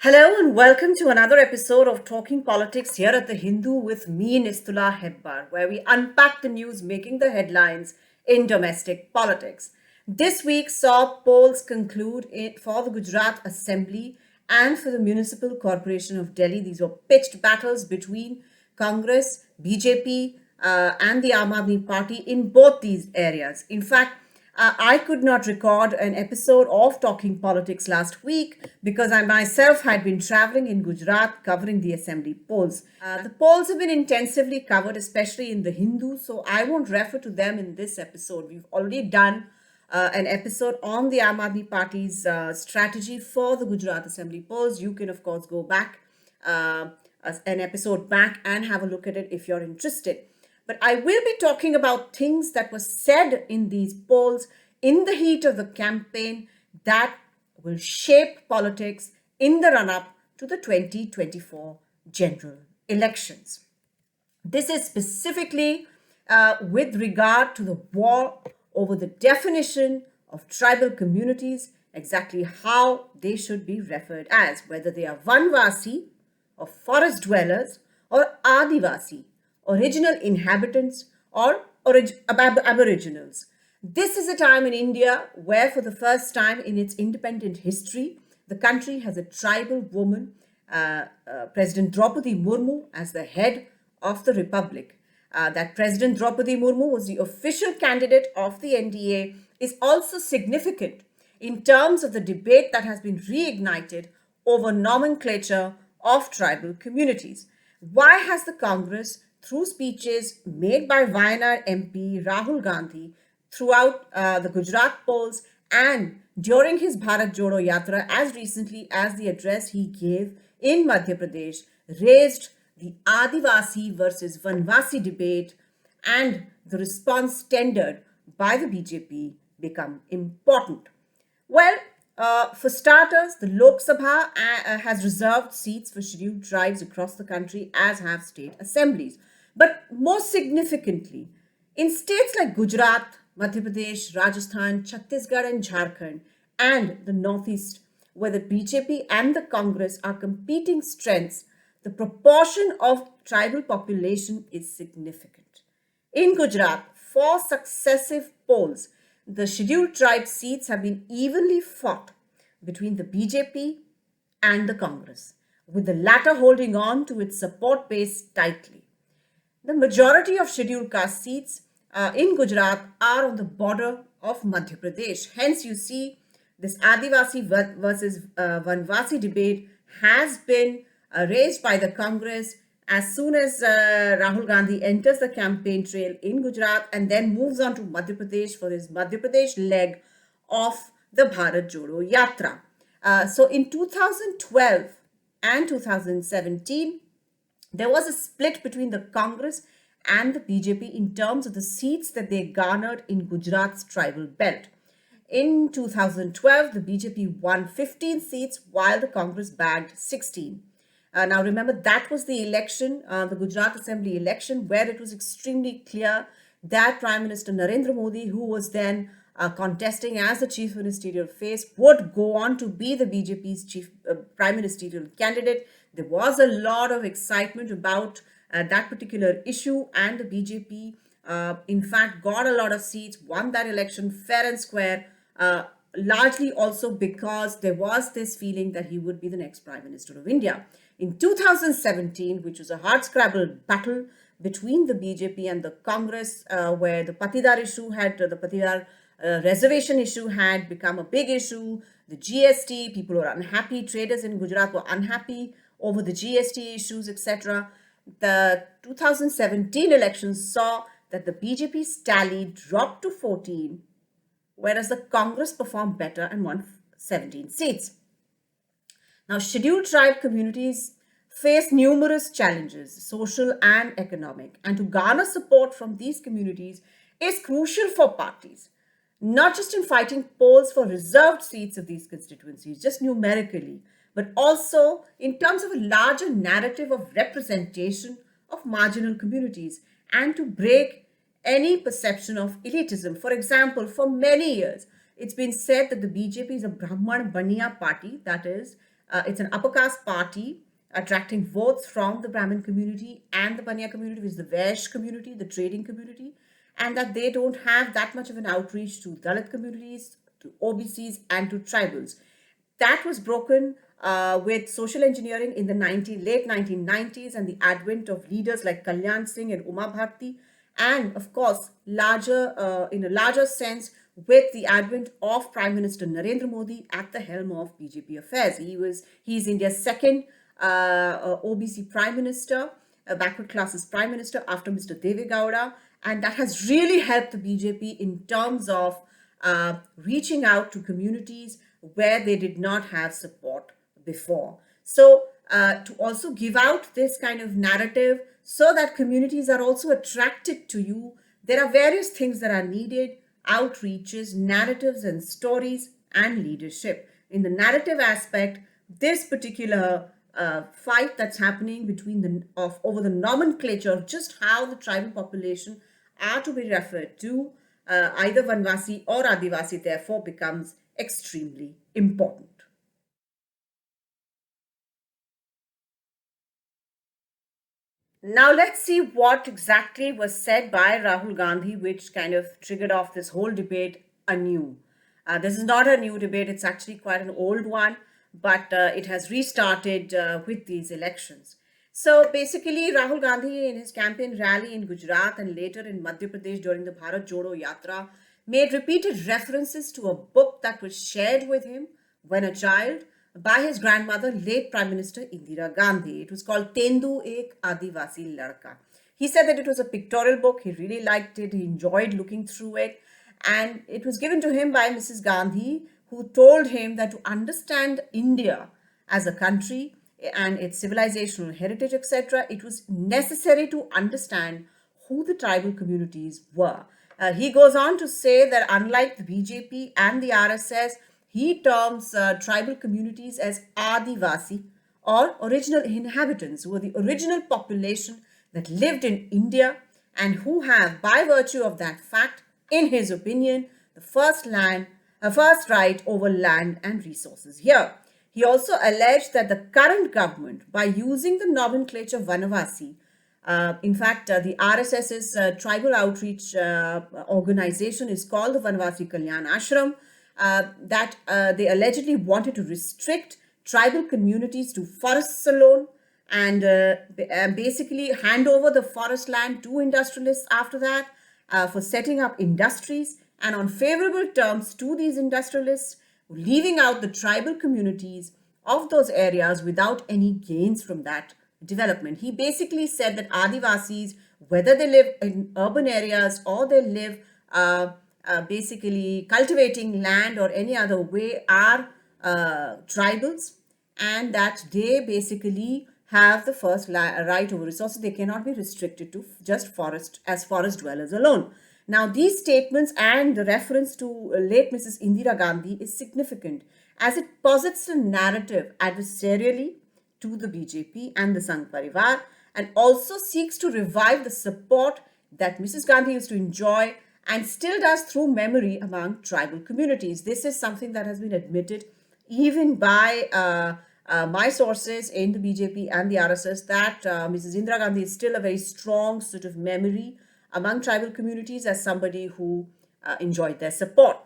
Hello and welcome to another episode of Talking Politics here at The Hindu with me, Nistula Hebbar, where we unpack the news making the headlines in domestic politics. This week saw polls conclude for the Gujarat Assembly and for the Municipal Corporation of Delhi. These were pitched battles between Congress, BJP, and the Aam Aadmi Party in both these areas. In fact, I could not record an episode of Talking Politics last week because I myself had been traveling in Gujarat covering the assembly polls. The polls have been intensively covered, especially in the Hindu, so I won't refer to them in this episode. We've already done an episode on the Aam Aadmi Party's strategy for the Gujarat assembly polls. You can, of course, go back an episode back and have a look at it if you're interested. But I will be talking about things that were said in these polls in the heat of the campaign that will shape politics in the run up to the 2024 general elections. This is specifically with regard to the war over the definition of tribal communities, exactly how they should be referred as, whether they are Vanvasi or forest dwellers or Adivasi, original inhabitants or aboriginals. This is a time in India where, for the first time in its independent history, the country has a tribal woman, President Draupadi Murmu, as the head of the republic. That President Draupadi Murmu was the official candidate of the NDA is also significant in terms of the debate that has been reignited over nomenclature of tribal communities. Why has the Congress, through speeches made by Wayanad MP Rahul Gandhi throughout the Gujarat polls and during his Bharat Jodo Yatra as recently as the address he gave in Madhya Pradesh, raised the Adivasi versus Vanvasi debate, and the response tendered by the BJP become important? Well, for starters, the Lok Sabha has reserved seats for scheduled tribes across the country, as have state assemblies. But most significantly, in states like Gujarat, Madhya Pradesh, Rajasthan, Chhattisgarh, and Jharkhand, and the Northeast, where the BJP and the Congress are competing strengths, the proportion of tribal population is significant. In Gujarat, 4 successive polls, the scheduled tribe seats have been evenly fought between the BJP and the Congress, with the latter holding on to its support base tightly. The majority of scheduled caste seats in Gujarat are on the border of Madhya Pradesh. Hence, you see this Adivasi versus Vanvasi debate has been raised by the Congress as soon as Rahul Gandhi enters the campaign trail in Gujarat and then moves on to Madhya Pradesh for his Madhya Pradesh leg of the Bharat Jodo Yatra. So in 2012 and 2017, there was a split between the Congress and the BJP in terms of the seats that they garnered in Gujarat's tribal belt. In 2012, the BJP won 15 seats while the Congress bagged 16. Now, remember, that was the election, the Gujarat Assembly election, where it was extremely clear that Prime Minister Narendra Modi, who was then contesting as the chief ministerial face, would go on to be the BJP's chief prime ministerial candidate. There was a lot of excitement about that particular issue, and the BJP, in fact, got a lot of seats, won that election fair and square, largely also because there was this feeling that he would be the next Prime Minister of India. In 2017, which was a hard-scrabble battle between the BJP and the Congress, where the Patidar issue had, the Patidar reservation issue had become a big issue, the GST, people were unhappy, traders in Gujarat were unhappy over the GST issues, etc. The 2017 elections saw that the BJP's tally dropped to 14, whereas the Congress performed better and won 17 seats. Now, scheduled tribe communities face numerous challenges, social and economic, and to garner support from these communities is crucial for parties, not just in fighting polls for reserved seats of these constituencies, just numerically, but also in terms of a larger narrative of representation of marginal communities and to break any perception of elitism. For example, for many years, it's been said that the BJP is a Brahman Baniya party, that is, It's an upper caste party attracting votes from the Brahmin community and the Banya community, which is the Vaish community, the trading community, and that they don't have that much of an outreach to Dalit communities, to OBCs, and to tribals. That was broken with social engineering in the late 1990s and the advent of leaders like Kalyan Singh and Uma Bharti, and of course, in a larger sense, with the advent of Prime Minister Narendra Modi at the helm of BJP affairs. He's India's second OBC Prime Minister, backward classes Prime Minister after Mr. Deve Gowda, and that has really helped the BJP in terms of reaching out to communities where they did not have support before. So, to also give out this kind of narrative so that communities are also attracted to you, there are various things that are needed: outreaches, narratives, and stories, and leadership. In the narrative aspect, this particular fight that's happening between over the nomenclature of just how the tribal population are to be referred to, either Vanvasi or Adivasi, therefore becomes extremely important. Now let's see what exactly was said by Rahul Gandhi, which kind of triggered off this whole debate anew. This is not a new debate, it's actually quite an old one, but it has restarted with these elections. So basically, Rahul Gandhi, in his campaign rally in Gujarat and later in Madhya Pradesh during the Bharat Jodo Yatra, made repeated references to a book that was shared with him when a child by his grandmother, late Prime Minister Indira Gandhi. It was called Tendu Ek Adivasi Ladka. He said that it was a pictorial book. He really liked it. He enjoyed looking through it. And it was given to him by Mrs. Gandhi, who told him that to understand India as a country and its civilizational heritage, etc., it was necessary to understand who the tribal communities were. He goes on to say that unlike the BJP and the RSS, he terms tribal communities as Adivasi, or original inhabitants, who were the original population that lived in India and who have, by virtue of that fact, in his opinion, the first right over land and resources here. He also alleged that the current government, by using the nomenclature Vanavasi, in fact, the RSS's tribal outreach organization is called the Vanvasi Kalyan Ashram, that they allegedly wanted to restrict tribal communities to forests alone and basically hand over the forest land to industrialists after that for setting up industries and on favorable terms to these industrialists, leaving out the tribal communities of those areas without any gains from that development. He basically said that Adivasis, whether they live in urban areas or they live basically cultivating land or any other way, are tribals, and that they basically have the first right over resources. They cannot be restricted to just forest dwellers alone. Now, these statements and the reference to late Mrs. Indira Gandhi is significant as it posits a narrative adversarially to the BJP and the Sangh Parivar, and also seeks to revive the support that Mrs. Gandhi used to enjoy and still does through memory among tribal communities. This is something that has been admitted even by my sources in the BJP and the RSS, that Mrs. Indira Gandhi is still a very strong sort of memory among tribal communities as somebody who enjoyed their support.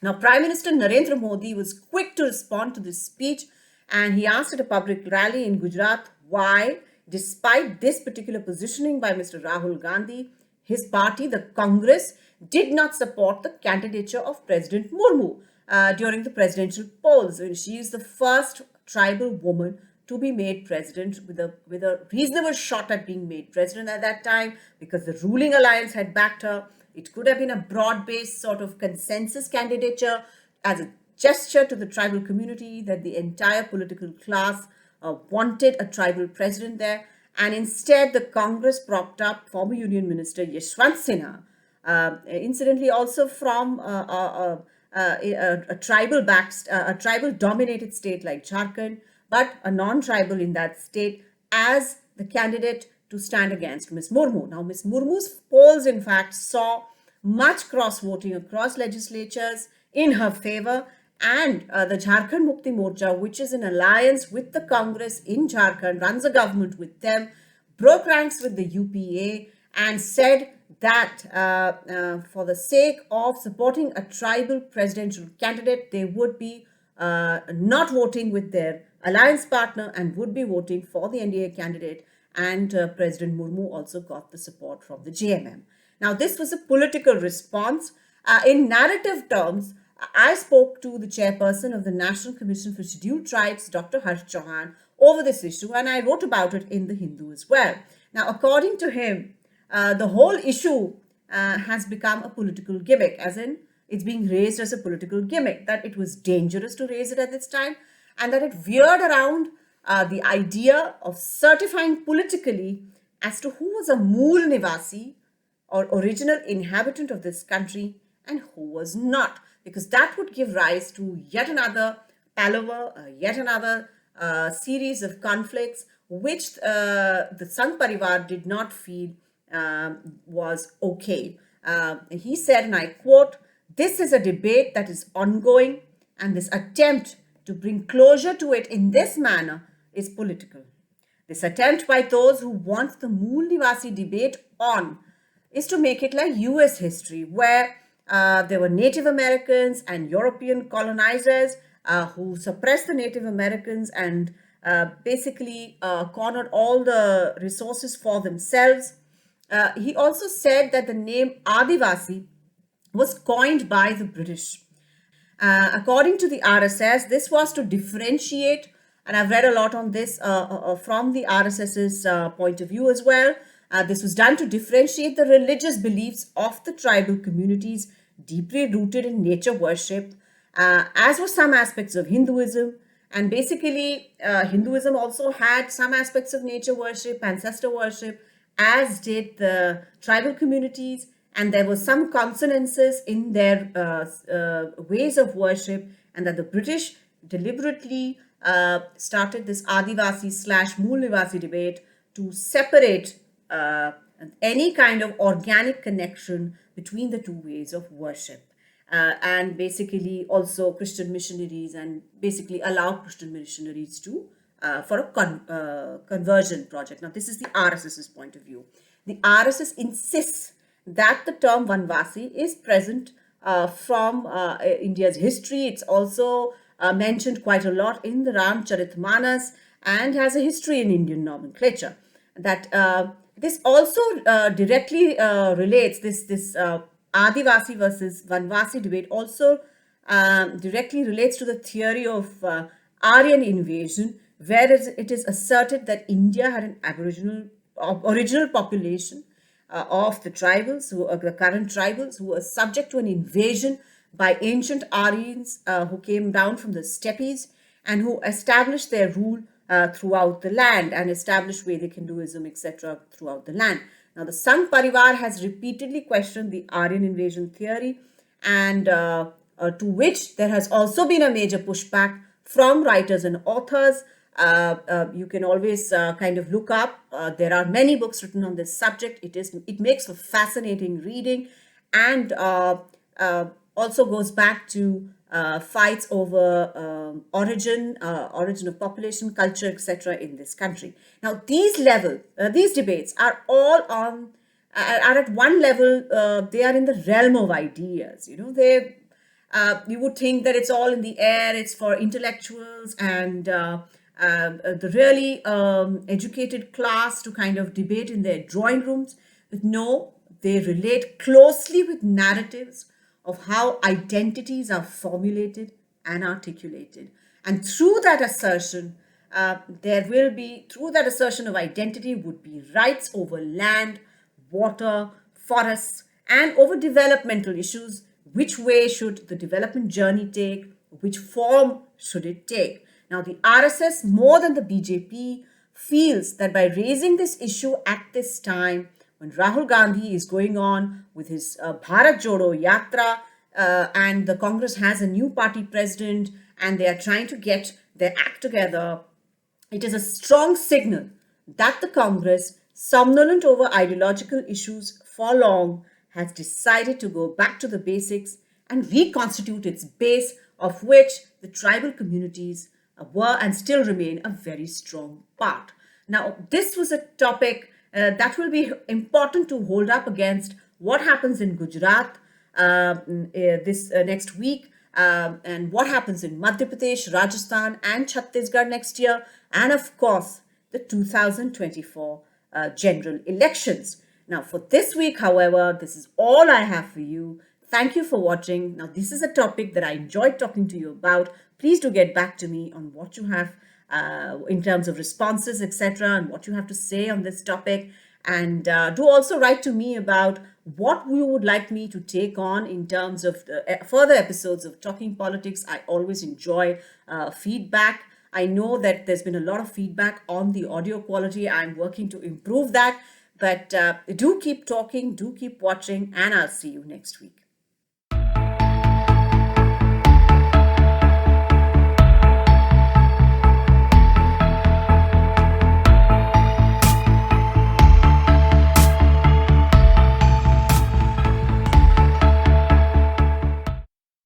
Now, Prime Minister Narendra Modi was quick to respond to this speech, and he asked at a public rally in Gujarat why, despite this particular positioning by Mr. Rahul Gandhi, his party, the Congress, did not support the candidature of President Murmu during the presidential polls. She is the first tribal woman to be made president, with a reasonable shot at being made president at that time, because the ruling alliance had backed her. It could have been a broad-based sort of consensus candidature as a gesture to the tribal community that the entire political class wanted a tribal president there. And instead, the Congress propped up former Union Minister Yashwant Sinha, incidentally also from a tribal-dominated state like Jharkhand, but a non-tribal in that state, as the candidate to stand against Ms. Murmu. Now, Ms. Murmu's polls, in fact, saw much cross-voting across legislatures in her favor, and the Jharkhand Mukti Morcha, which is an alliance with the Congress in Jharkhand, runs a government with them, broke ranks with the UPA, and said that for the sake of supporting a tribal presidential candidate, they would be not voting with their alliance partner and would be voting for the NDA candidate. And President Murmu also got the support from the JMM. Now, this was a political response. In narrative terms, I spoke to the chairperson of the National Commission for Scheduled Tribes, Dr. Harsh Chauhan, over this issue, and I wrote about it in the Hindu as well. Now, according to him, the whole issue has become a political gimmick, as in it's being raised as a political gimmick, that it was dangerous to raise it at this time, and that it veered around the idea of certifying politically as to who was a Mool Nivasi or original inhabitant of this country and who was not, because that would give rise to yet another palaver, yet another series of conflicts, which the Sangh Parivar did not feel was okay. He said, and I quote, "This is a debate that is ongoing, and this attempt to bring closure to it in this manner is political. This attempt by those who want the Mool Nivasi debate on is to make it like US history, where there were Native Americans and European colonizers who suppressed the Native Americans and basically cornered all the resources for themselves." He also said that the name Adivasi was coined by the British. According to the RSS, this was to differentiate, and I've read a lot on this from the RSS's point of view as well. This was done to differentiate the religious beliefs of the tribal communities deeply rooted in nature worship, as were some aspects of Hinduism. And basically, Hinduism also had some aspects of nature worship, ancestor worship, as did the tribal communities. And there were some consonances in their ways of worship, and that the British deliberately started this Adivasi slash Mool Nivasi debate to separate any kind of organic connection between the two ways of worship. And basically also Christian missionaries, and basically allow Christian missionaries to for a conversion project. Now, this is the RSS's point of view. The RSS insists that the term Vanvasi is present from India's history. It's also mentioned quite a lot in the Ramcharitmanas and has a history in Indian nomenclature. That this also directly relates, this Adivasi versus Vanvasi debate also directly relates to the theory of Aryan invasion, where it is asserted that India had an original population of the tribals, the current tribals, who were subject to an invasion by ancient Aryans who came down from the steppes and who established their rule throughout the land and established Vedic Hinduism, etc., throughout the land. Now, the Sangh Parivar has repeatedly questioned the Aryan invasion theory, and to which there has also been a major pushback from writers and authors. You can always kind of look up. There are many books written on this subject. It makes for fascinating reading, and also goes back to fights over origin of population, culture, etc. in this country. Now, these debates are all on are at one level. They are in the realm of ideas. You would think that it's all in the air. It's for intellectuals and the really educated class to kind of debate in their drawing rooms. But no, they relate closely with narratives of how identities are formulated and articulated. And through that assertion, through that assertion of identity would be rights over land, water, forests, and over developmental issues. Which way should the development journey take? Which form should it take? Now, the RSS, more than the BJP, feels that by raising this issue at this time, when Rahul Gandhi is going on with his Bharat Jodo Yatra, and the Congress has a new party president, and they are trying to get their act together, it is a strong signal that the Congress, somnolent over ideological issues for long, has decided to go back to the basics and reconstitute its base of which the tribal communities were and still remain a very strong part. Now, this was a topic that will be important to hold up against what happens in Gujarat this next week, and what happens in Madhya Pradesh, Rajasthan, and Chhattisgarh next year, and of course, the 2024 general elections. Now, for this week, however, this is all I have for you. Thank you for watching. Now, this is a topic that I enjoyed talking to you about. Please do get back to me on what you have in terms of responses, etc., and what you have to say on this topic. And do also write to me about what you would like me to take on in terms of further episodes of Talking Politics. I always enjoy feedback. I know that there's been a lot of feedback on the audio quality. I'm working to improve that. But do keep talking, do keep watching, and I'll see you next week.